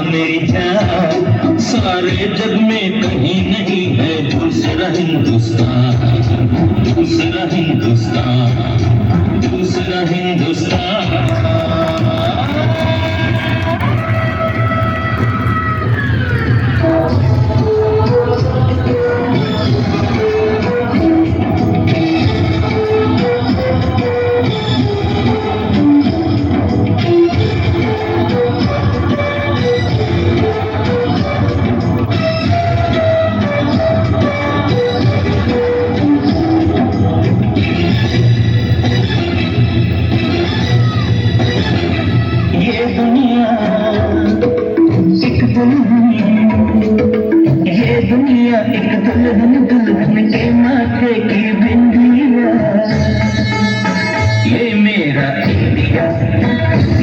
मेरी जान, सारे जग में कहीं नहीं है दूसरा हिंदुस्तान, दूसरा हिंदुस्तान, दूसरा हिंदुस्तान। ये दुनिया एक दुल्हन, दुल्हन के माथे की बिंदिया। ये मेरा इंडिया,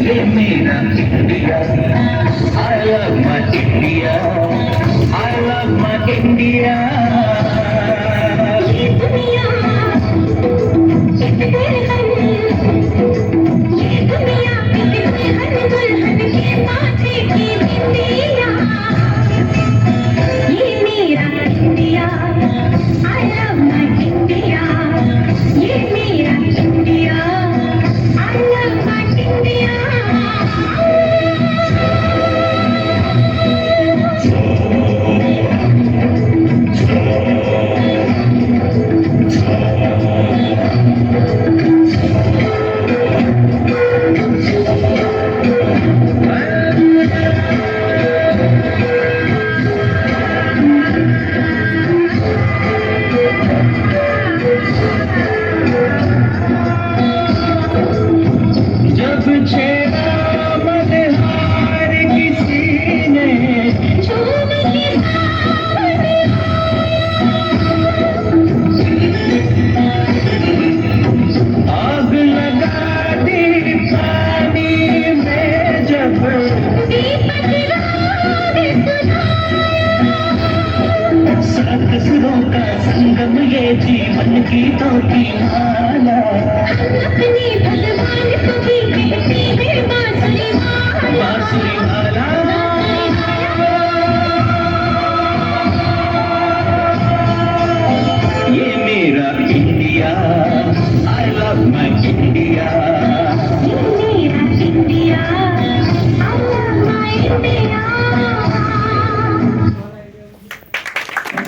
ये मेरा India. I love my India, I love my India। ये दुनिया एक दुल्हन, ये दुनिया एक दुल्हन, दुल्हन के माथे की बिंदिया। India, I love my India. ये मेरा India, I love my India। संगम ये जीवन गीतों की माला, अपने भगवान को भी कहते हैं।